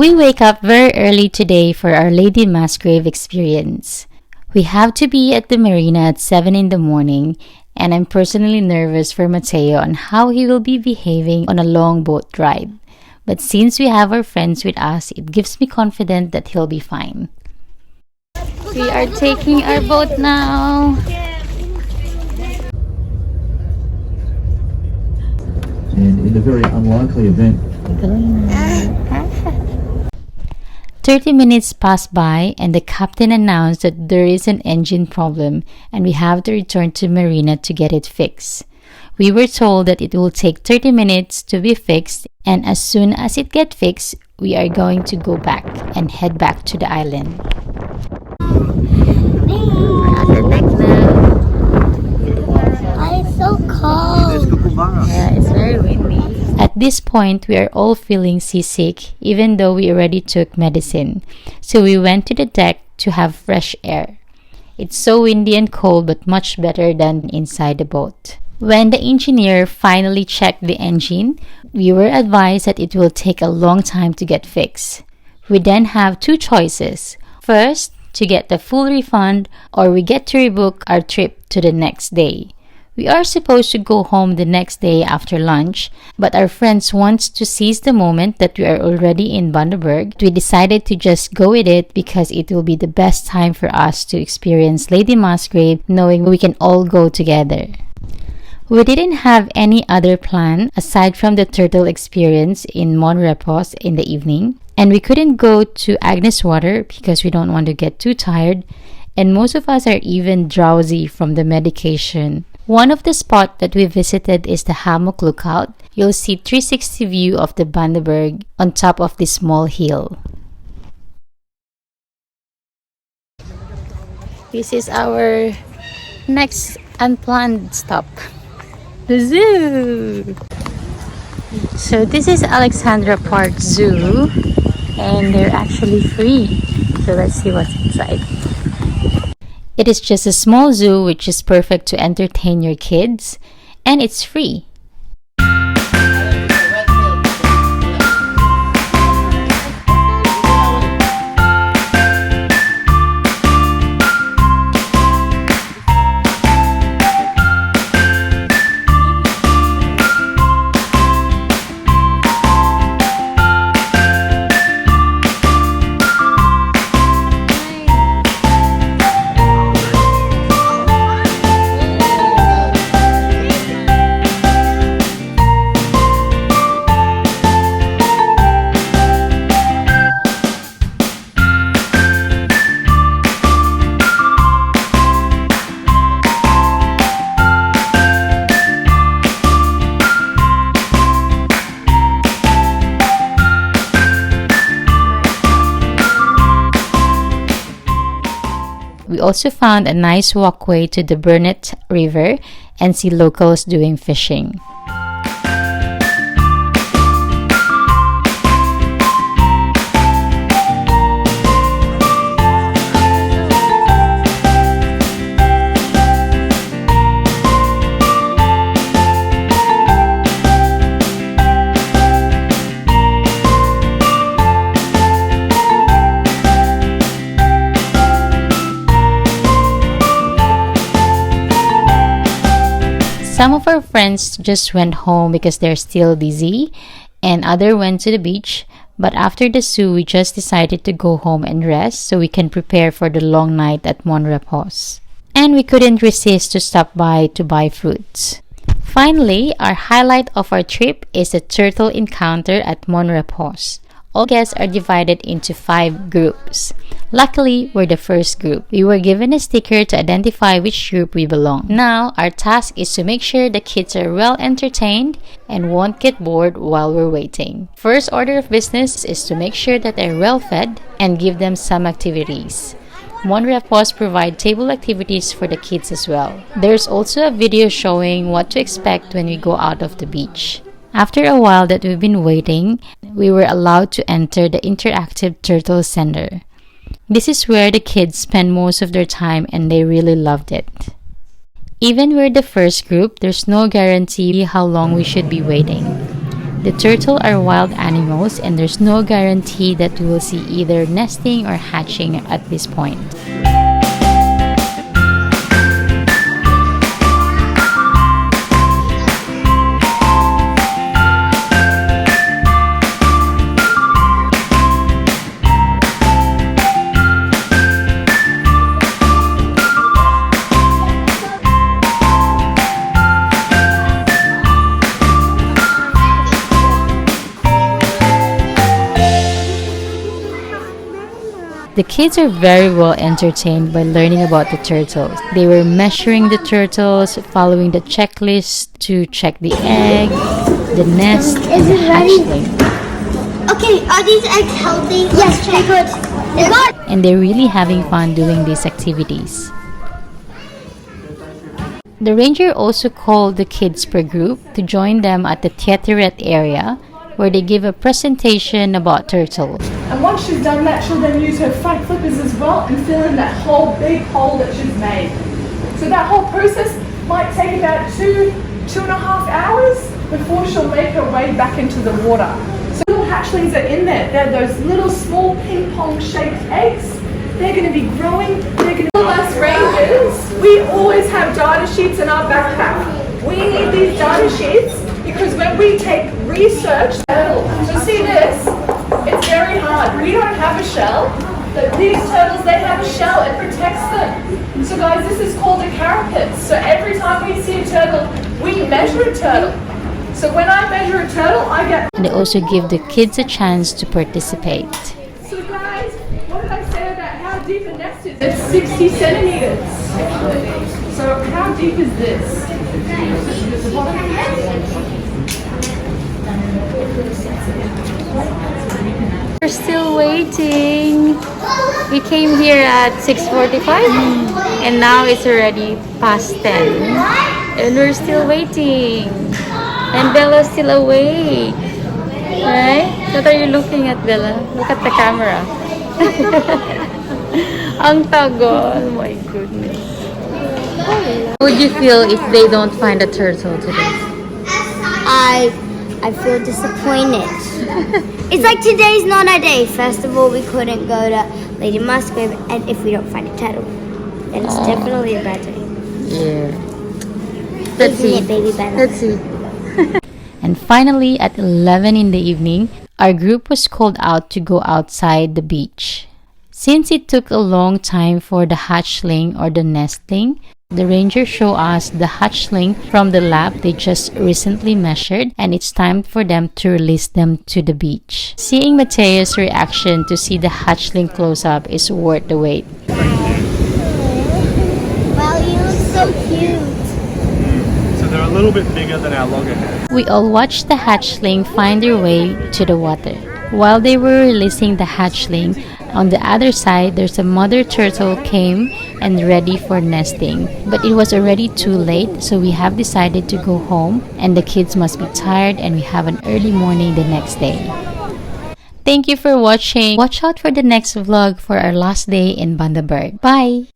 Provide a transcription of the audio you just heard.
We wake up very early today for our Lady Musgrave experience. We have to be at the marina at 7 in the morning, and I'm personally nervous for Mateo on how he will be behaving on a long boat ride. But since we have our friends with us, it gives me confidence that he'll be fine. We are taking our boat now. And in the very unlikely event 30 minutes passed by and the captain announced that there is an engine problem and we have to return to Marina to get it fixed. We were told that it will take 30 minutes to be fixed, and as soon as it gets fixed, we are going to go back and head back to the island. We're at the deck now. It's so cold. Yeah, it's very windy. At this point, we are all feeling seasick, even though we already took medicine. So we went to the deck to have fresh air. It's so windy and cold, but much better than inside the boat. When the engineer finally checked the engine, we were advised that it will take a long time to get fixed. We then have two choices. First, to get the full refund, or we get to rebook our trip to the next day. We are supposed to go home the next day after lunch, but our friends want to seize the moment that we are already in Bundaberg. We decided to just go with it because it will be the best time for us to experience Lady Musgrave, knowing we can all go together. We didn't have any other plan aside from the turtle experience in Mon Repos in the evening, and we couldn't go to Agnes Water because we don't want to get too tired, and most of us are even drowsy from the medication. One of the spots that we visited is the Hammock Lookout. You'll see 360 view of the Bundaberg on top of this small hill. This is our next unplanned stop, the zoo. So this is Alexandra Park Zoo, and they're actually free. So let's see what's inside. It is just a small zoo which is perfect to entertain your kids, and it's free. We also found a nice walkway to the Burnett River and see locals doing fishing. Some of our friends just went home because they're still dizzy, and others went to the beach. But after the zoo, we just decided to go home and rest so we can prepare for the long night at Mon Repos. And we couldn't resist to stop by to buy fruits. Finally, our highlight of our trip is a turtle encounter at Mon Repos. All guests are divided into 5 groups. Luckily, we're the first group. We were given a sticker to identify which group we belong. Now, our task is to make sure the kids are well entertained and won't get bored while we're waiting. First order of business is to make sure that they're well fed and give them some activities. Mon Repos provide table activities for the kids as well. There's also a video showing what to expect when we go out of the beach. After a while that we've been waiting, we were allowed to enter the interactive turtle center. This is where the kids spend most of their time and they really loved it. Even we're the first group, there's no guarantee how long we should be waiting. The turtle are wild animals and there's no guarantee that we will see either nesting or hatching at this point. The kids are very well entertained by learning about the turtles. They were measuring the turtles, following the checklist to check the egg, the nest, and the hatchling. Okay, are these eggs healthy? Yes, they're good. They're good. And they're really having fun doing these activities. The ranger also called the kids per group to join them at the theaterette area, where they give a presentation about turtles. And once she's done that, she'll then use her front flippers as well and fill in that whole big hole that she's made. So that whole process might take about 2.5 hours before she'll make her way back into the water. So little hatchlings are in there. They're those little small ping pong shaped eggs. They're going to be growing. They're going to be us rangers. We always have data sheets in our backpack. We need these data sheets because when we take research, so see this, it's very hard. We don't have a shell, but these turtles, they have a shell. It protects them. So guys, this is called a carapace. So every time we see a turtle, we measure a turtle. So when I measure a turtle, I get... And they also give the kids a chance to participate. So guys, what did I say about how deep a nest is? It's 60 centimeters. So how deep is this? We're still waiting. We came here at 6:45 and now it's already past 10. And we're still waiting. And Bella's still awake. Right? What are you looking at, Bella? Look at the camera. Ang tagal. Oh my goodness. How would you feel if they don't find a turtle today? I feel disappointed. It's like today's not our day. First of all, we couldn't go to Lady Musgrave, and if we don't find a turtle, then it's definitely a bad day. Yeah. Let's see. Isn't it, baby Bella? Let's see. And finally, at 11 in the evening, our group was called out to go outside the beach. Since it took a long time for the hatchling or the nestling, the ranger showed us the hatchling from the lab they just recently measured, and it's time for them to release them to the beach. Seeing Mateo's reaction to see the hatchling close up is worth the wait. Wow, you look so cute. So they're a little bit bigger than our loggerhead. We all watched the hatchling find their way to the water. While they were releasing the hatchling, on the other side, there's a mother turtle came and ready for nesting. But it was already too late, so we have decided to go home, and the kids must be tired and we have an early morning the next day. Thank you for watching. Watch out for the next vlog for our last day in Bundaberg. Bye!